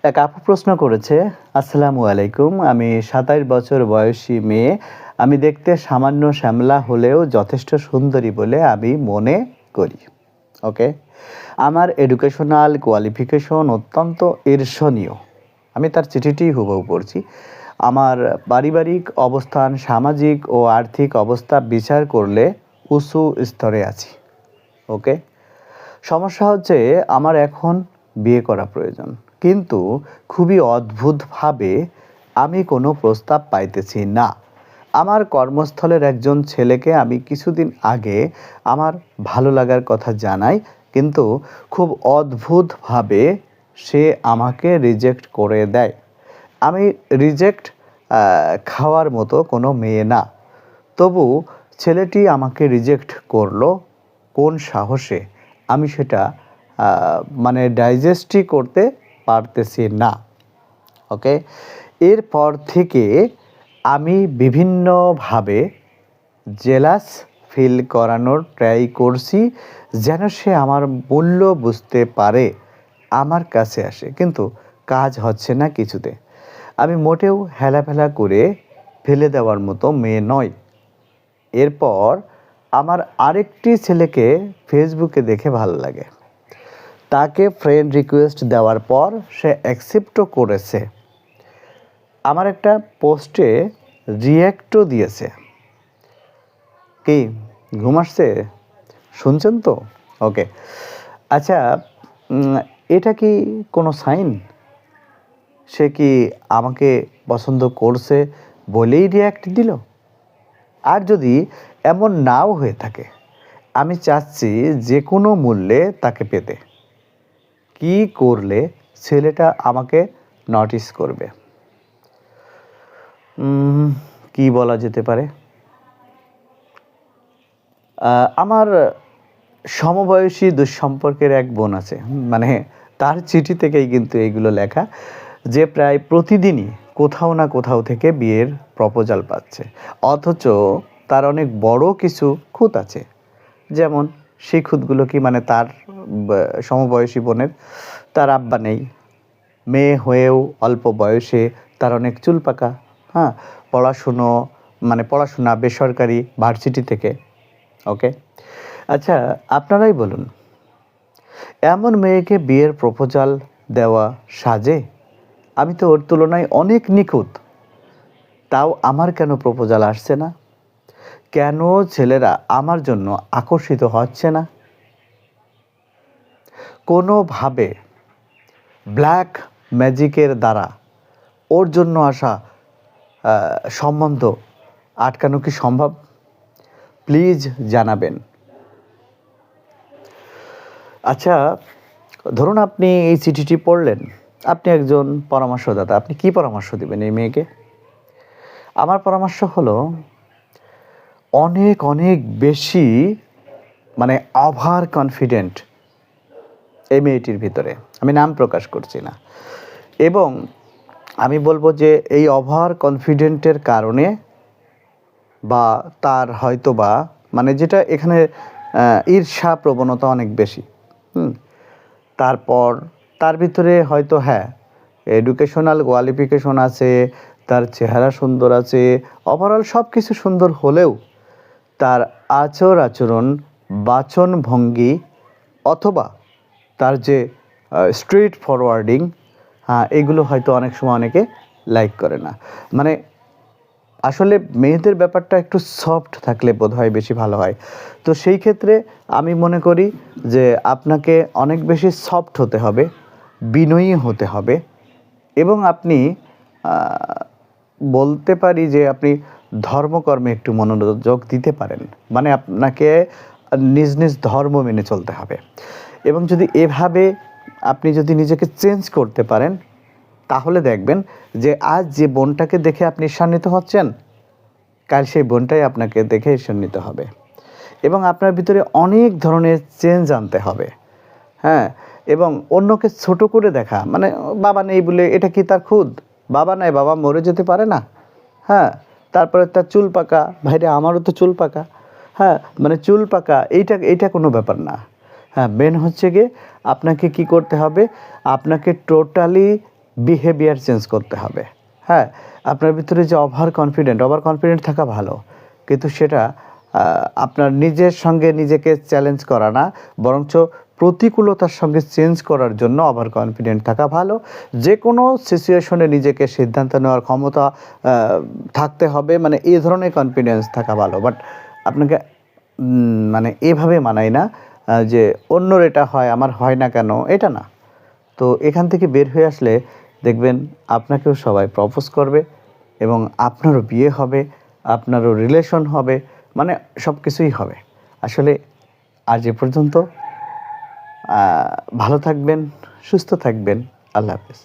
এক আপু প্রশ্ন করেছে, আসসালামু আলাইকুম, আমি ২৭ বছর বয়সী মেয়ে। আমি দেখতে সামান্য শ্যামলা হলেও যথেষ্ট সুন্দরী বলে আমি মনে করি। ওকে, আমার এডুকেশনাল কোয়ালিফিকেশন অত্যন্ত ঈর্ষণীয়। আমি তার চিঠিটি হুবহু পড়ছি। আমার পারিবারিক অবস্থান, সামাজিক ও আর্থিক অবস্থা বিচার করলে উঁচু স্তরে আছি। ওকে, সমস্যা হচ্ছে আমার এখন বিয়ে করা প্রয়োজন, কিন্তু খুবই অদ্ভুতভাবে আমি কোনো প্রস্তাব পাইতেছি না। আমার কর্মস্থলের একজন ছেলেকে আমি কিছুদিন আগে আমার ভালো লাগার কথা জানাই, কিন্তু খুব অদ্ভুতভাবে সে আমাকে রিজেক্ট করে দেয়। আমি রিজেক্ট খাওয়ার মতো কোনো মেয়ে না, তবু ছেলেটি আমাকে রিজেক্ট করলো কোন সাহসে, আমি সেটা ডাইজেস্টই করতে পারতেছি না। ওকে, এরপর থেকে আমি বিভিন্নভাবে জেলাস ফিল করানোর ট্রাই করছি, যেন সে আমার মূল্য বুঝতে পারে, আমার কাছে আসে, কিন্তু কাজ হচ্ছে না কিছুতে। আমি মোটেও হেলাফেলা করে ফেলে দেওয়ার মতো মেয়ে নয়। এরপর আমার আরেকটি ছেলেকে ফেসবুকে দেখে ভালো লাগে, তাকে ফ্রেন্ড রিকোয়েস্ট দেওয়ার পর সে অ্যাকসেপ্টও করেছে, আমার একটা পোস্টে রিয়্যাক্টও দিয়েছে। কি ঘুম আসছে? শুনছেন তো? ওকে, আচ্ছা, এটা কি কোনো সাইন? সে কি আমাকে পছন্দ করছে বলেই রিয়্যাক্ট দিল? আর যদি এমন নাও হয়ে থাকে, আমি চাচ্ছি যে কোনো মূল্যে তাকে পেতে। কি করলে ছেলেটা আমাকে নোটিস করবে? কি বলা যেতে পারে? আমার সমবয়সী দুঃসম্পর্কের এক বোন আছে, তার চিঠি থেকেই কিন্তু এইগুলো লেখা, যে প্রায় প্রতিদিনই কোথাও না কোথাও থেকে বিয়ের প্রপোজাল পাচ্ছে, অথচ তার অনেক বড় কিছু খুঁত আছে। যেমন সেই খুঁতগুলো কি? তার সমবয়সী বোনের, তার আব্বা নেই, মেয়ে হয়েও অল্প বয়সে তার অনেক চুল পাকা, হ্যাঁ, পড়াশোনা বেসরকারি ভার্সিটি থেকে। ওকে, আচ্ছা, আপনারাই বলুন, এমন মেয়েকে বিয়ের প্রপোজাল দেওয়া সাজে? আমি তো ওর তুলনায় অনেক নিখুঁত, তাও আমার কেন প্রপোজাল আসছে না? কেন ছেলেরা আমার জন্য আকর্ষিত হচ্ছে না? কোনোভাবে ব্ল্যাক ম্যাজিকের দ্বারা ওর জন্য আসা সম্বন্ধ আটকানো কি সম্ভব? প্লিজ জানাবেন। আচ্ছা, ধরুন আপনি এই চিঠিটি পড়লেন, আপনি একজন পরামর্শদাতা, আপনি কি পরামর্শ দেবেন এই মেয়েকে? আমার পরামর্শ হলো, অনেক অনেক বেশি ওভার কনফিডেন্ট এই মেয়েটির ভিতরে, আমি নাম প্রকাশ করছি না, এবং আমি বলবো যে এই ওভার কনফিডেন্টের কারণে বা তার হয়তো বা যেটা এখানে ঈর্ষা প্রবণতা অনেক বেশি। তারপর তার ভিতরে হয়তো এডুকেশনাল কোয়ালিফিকেশন আছে, তার চেহারা সুন্দর আছে, ওভারঅল সব কিছু সুন্দর হলেও তার আচরণ, বাচনভঙ্গি, অথবা তার যে স্ট্রেট ফরওয়ার্ডিং, এগুলো হয়তো অনেক সময় অনেকে লাইক করে না। আসলে মেয়েদের ব্যাপারটা একটু সফট থাকলে বোধহয় বেশি ভালো হয়। তো সেই ক্ষেত্রে আমি মনে করি যে আপনাকে অনেক বেশি সফট হতে হবে, বিনয়ী হতে হবে, এবং আপনি বলতে পারি যে আপনি ধর্মকর্মে একটু মনোযোগ দিতে পারেন। আপনাকে নিজ নিজ ধর্ম মেনে চলতে হবে, এবং যদি এভাবে আপনি যদি নিজেকে চেঞ্জ করতে পারেন, তাহলে দেখবেন যে আজ যে বোনটাকে দেখে আপনি ঈর্ষান্বিত হচ্ছেন, কাল সেই বোনটাই আপনাকে দেখে ঈর্ষান্বিত হবে, এবং আপনার ভিতরে অনেক ধরনের চেঞ্জ আনতে হবে। এবং অন্যকে ছোট করে দেখা, বাবা নেই বলে এটা কি তার খুদ? বাবা নাই, বাবা মরে যেতে পারে না? তারপরে তার চুল পাকা, ভাইরে আমারও তো চুল পাকা, চুল পাকা এইটা কোনো ব্যাপার না। মেন হচ্ছে গিয়ে আপনাকে কি করতে হবে, আপনাকে টোটালি বিহেভিয়ার চেঞ্জ করতে হবে। হ্যাঁ, আপনার ভিতরে যে ওভার কনফিডেন্ট থাকা ভালো, কিন্তু সেটা আপনার নিজের সঙ্গে নিজেকে চ্যালেঞ্জ করা না, বরঞ্চ প্রতিকূলতার সঙ্গে চেঞ্জ করার জন্য ওভার কনফিডেন্ট থাকা ভালো। যে কোনো সিচুয়েশনে নিজেকে সিদ্ধান্ত নেওয়ার ক্ষমতা থাকতে হবে, মানে এই ধরনের কনফিডেন্স থাকা ভালো। বাট আপনাকে মানে এভাবে মানায় না যে অন্যর এটা হয় আমার হয় না কেন, এটা না। তো এখান থেকে বের হয়ে আসলে দেখবেন আপনাকেও সবাই প্রপোজ করবে এবং আপনারও বিয়ে হবে, আপনারও রিলেশন হবে, মানে সব কিছুই হবে। আসলে আজ এ পর্যন্ত। ভালো থাকবেন, সুস্থ থাকবেন। আল্লাহ হাফেজ।